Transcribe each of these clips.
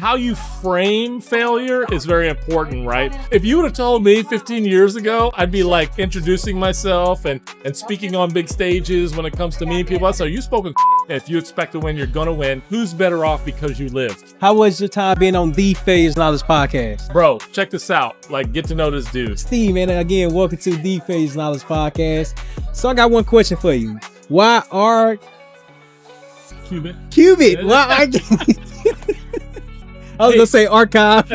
how you frame failure is very important, right? If you would have told me 15 years ago, I'd be like introducing myself and speaking on big stages when it comes to meeting people. So you spoken. If you expect to win, you're gonna win. Who's better off because you lived? How was your time being on the Phase Knowledge Podcast? Bro, check this out. Like, get to know this dude. Steve, man, again, welcome to the Phase Knowledge Podcast. So I got one question for you. Why are Qubit? Why are I was gonna say archive.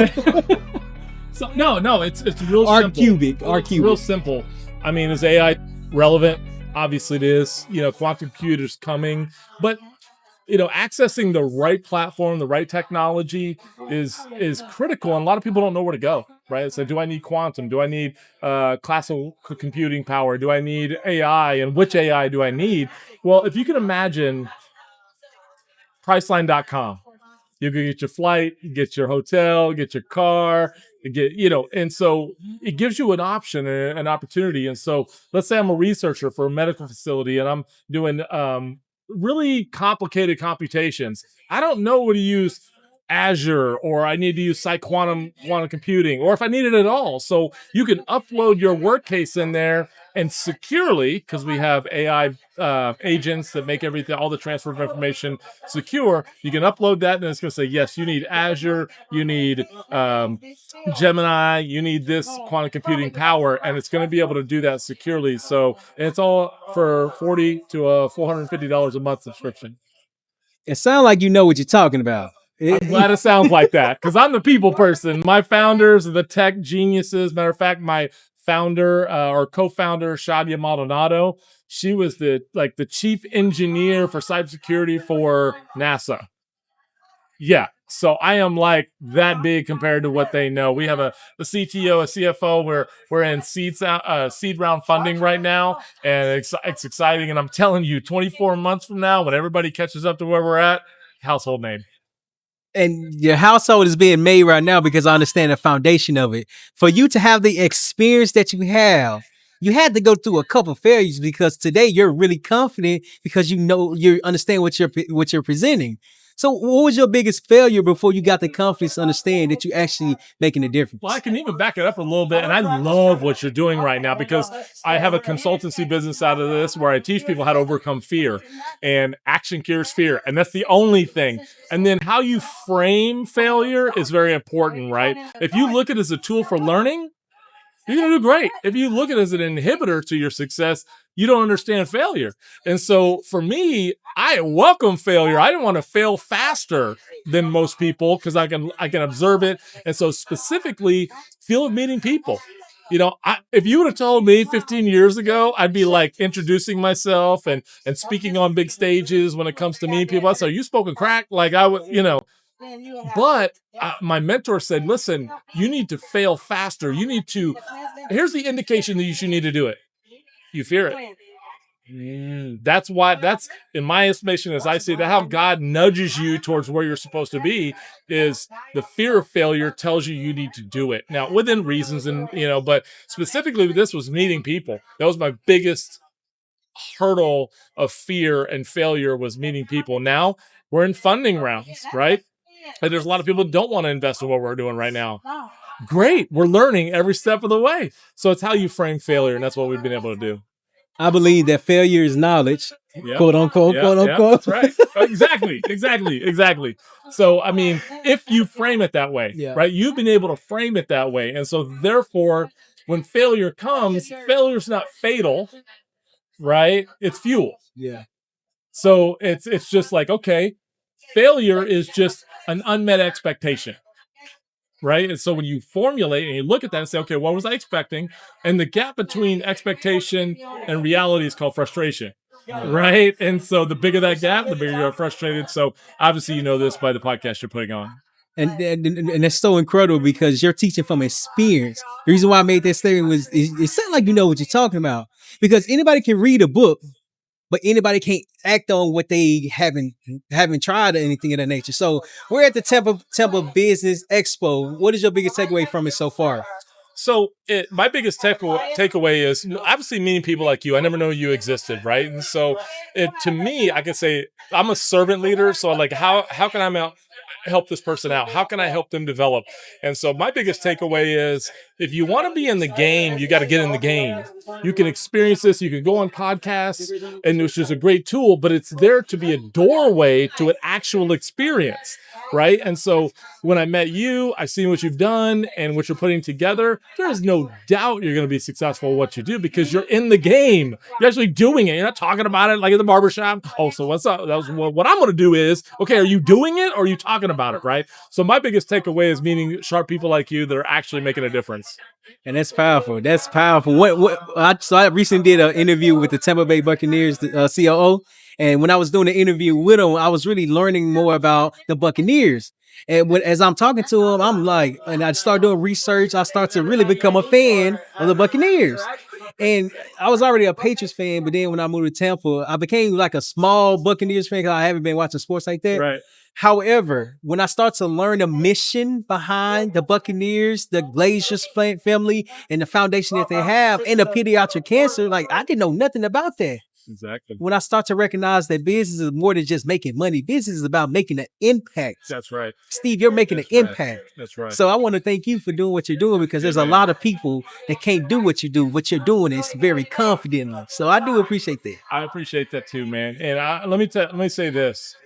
So no, it's real simple. Qubit. Real simple. I mean, is AI relevant? Obviously it is. Quantum computers coming, but accessing the right platform, the right technology is critical, and a lot of people don't know where to go. Right? So, do I need quantum? Do I need classical computing power? Do I need AI? And which AI do I need? Well, if you can imagine, Priceline.com. You can get your flight, you get your hotel, get your car, and so it gives you an option, an opportunity. And so let's say I'm a researcher for a medical facility and I'm doing really complicated computations. I don't know what to use Azure, or I need to use quantum computing, or if I need it at all. So you can upload your work case in there and securely, because we have AI agents that make everything, all the transfer of information secure. You can upload that and it's going to say, yes, you need Azure, you need Gemini, you need this quantum computing power, and it's going to be able to do that securely. So it's all for $40 to $450 a month subscription. It sounds like you know what you're talking about. I'm glad it sounds like that, because I'm the people person. My founders are the tech geniuses. Matter of fact, my founder or co-founder, Shadia Maldonado, she was the chief engineer for cybersecurity for NASA. Yeah. So I am like that big compared to what they know. We have a CTO, a CFO. We're in seed round funding right now, and it's exciting. And I'm telling you, 24 months from now, when everybody catches up to where we're at, household name. And your household is being made right now because I understand the foundation of it. For you to have the experience that you have, you had to go through a couple of failures, because today you're really confident because you understand what you're presenting. So what was your biggest failure before you got the confidence to understand that you're actually making a difference? Well, I can even back it up a little bit. And I love what you're doing right now, because I have a consultancy business out of this where I teach people how to overcome fear, and action cures fear. And that's the only thing. And then how you frame failure is very important, right? If you look at it as a tool for learning, you're going to do great. If you look at it as an inhibitor to your success, you don't understand failure. And so for me, I welcome failure. I don't want to fail faster than most people, because I can observe it. And so specifically, feel of meeting people. If you would have told me 15 years ago, I'd be like introducing myself and speaking on big stages when it comes to meeting people. I said, you spoken crack? Like I would, But my mentor said, listen, you need to fail faster. Here's the indication that you need to do it. You fear it. That's in my estimation, as I see that, how God nudges you towards where you're supposed to be, is the fear of failure tells you need to do it. Now, within reasons, and but specifically this was meeting people. That was my biggest hurdle of fear and failure, was meeting people. Now we're in funding rounds, right? And there's a lot of people that don't want to invest in what we're doing right now. Great. We're learning every step of the way. So it's how you frame failure, and that's what we've been able to do. I believe that failure is knowledge, quote unquote, quote unquote. That's right. Exactly. So, I mean, if you frame it that way, right, you've been able to frame it that way. And so therefore, when failure comes, failure's not fatal, right? It's fuel. Yeah. So it's just like, okay, failure is just an unmet expectation. Right. And so when you formulate and you look at that and say, okay, what was I expecting? And the gap between expectation and reality is called frustration. Right. And so the bigger that gap, the bigger you're frustrated. So obviously, you know this by the podcast you're putting on. And that's so incredible, because you're teaching from experience. The reason why I made that statement was it sounds like you know what you're talking about, because anybody can read a book, but anybody can't act on what they haven't tried or anything of that nature. So we're at the Tampa Business Expo. What is your biggest takeaway from it so far? So my biggest takeaway is obviously meeting people like you. I never knew you existed, right? And so to me, I could say I'm a servant leader. So like, how can I help this person out? How can I help them develop? And so my biggest takeaway is if you want to be in the game, you got to get in the game. You can experience this. You can go on podcasts, and which is a great tool, but it's there to be a doorway to an actual experience, right? And so when I met you, I seen what you've done and what you're putting together. There is no doubt you're going to be successful at what you do because you're in the game. You're actually doing it. You're not talking about it like in the barbershop. Oh, so what's up? What I'm going to do is, okay, are you doing it or are you talking about it, right? So my biggest takeaway is meeting sharp people like you that are actually making a difference. And that's powerful. That's powerful. So I recently did an interview with the Tampa Bay Buccaneers COO. And when I was doing the interview with him, I was really learning more about the Buccaneers. And as I'm talking to him, I'm like, and I start doing research, I start to really become a fan of the Buccaneers. And I was already a Patriots fan, but then when I moved to Tampa, I became like a small Buccaneers fan because I haven't been watching sports like that. Right. However, when I start to learn the mission behind the Buccaneers, the Glazers family, and the foundation that they have, and the pediatric cancer, like I didn't know nothing about that. Exactly. When I start to recognize that business is more than just making money, business is about making an impact. That's right. Steve, you're making an impact. That's right. So I want to thank you for doing what you're doing because there's a lot of people that can't do what you do. What you're doing is very confidently. So I do appreciate that. I appreciate that too, man. And let me say this.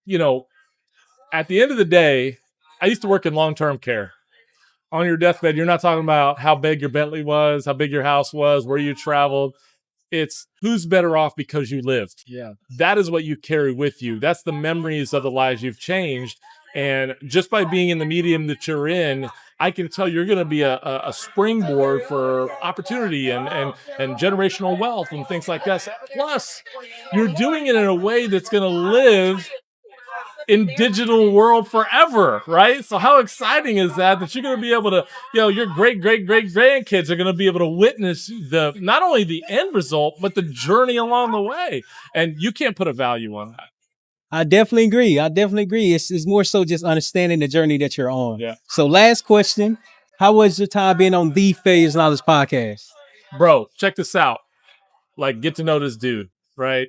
You know, at the end of the day, I used to work in long-term care. On your deathbed, you're not talking about how big your Bentley was, how big your house was, where you traveled. It's who's better off because you lived. Yeah. That is what you carry with you. That's the memories of the lives you've changed. And just by being in the medium that you're in, I can tell you're going to be a springboard for opportunity and generational wealth and things like that. Plus, you're doing it in a way that's going to live in digital world forever, right? So how exciting is that you're going to be able to, your great grandkids are going to be able to witness the not only the end result but the journey along the way, and you can't put a value on that. I definitely agree. It's more so just understanding the journey that you're on. Yeah. So last question, how was your time being on the Failures Knowledge podcast? Bro, check this out. Like, get to know this dude, right?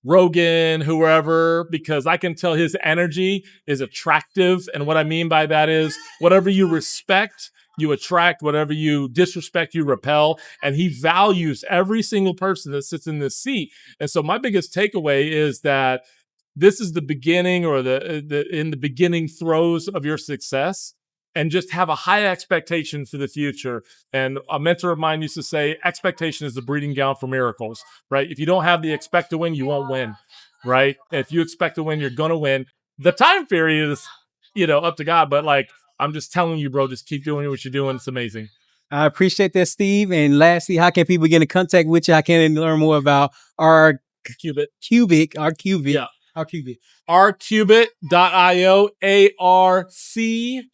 Rogan, whoever, because I can tell his energy is attractive. And what I mean by that is whatever you respect, you attract. Whatever you disrespect, you repel. And he values every single person that sits in this seat. And so my biggest takeaway is that this is the beginning or in the beginning throes of your success. And just have a high expectation for the future. And a mentor of mine used to say, expectation is the breeding ground for miracles, right? If you don't have the expect to win, you won't win, right? If you expect to win, you're going to win. The time period is, up to God. But like, I'm just telling you, bro, just keep doing what you're doing. It's amazing. I appreciate that, Steve. And lastly, how can people get in contact with you? How can they learn more about our Qubit? Yeah. Our Qubit. Rqubit.io, ARCQUBIT.io.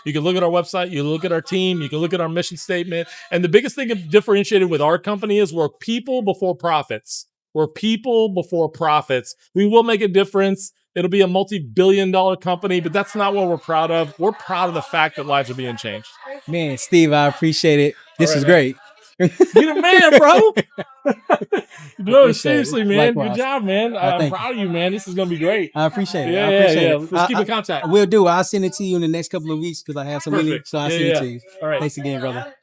You can look at our website, you can look at our team, you can look at our mission statement. And the biggest thing differentiated with our company is we're people before profits. We're people before profits. We will make a difference. It'll be a multi-billion-dollar company, but that's not what we're proud of. We're proud of the fact that lives are being changed. Man, Steve, I appreciate it. This is great. You the man, bro. No, seriously, man. Likewise. Good job, man. I'm proud of you, man. This is gonna be great. I appreciate it. Yeah. Let's keep in contact. We'll do. I'll send it to you in the next couple of weeks because I have some meetings, so I'll send it to you. All right. Thanks again, brother.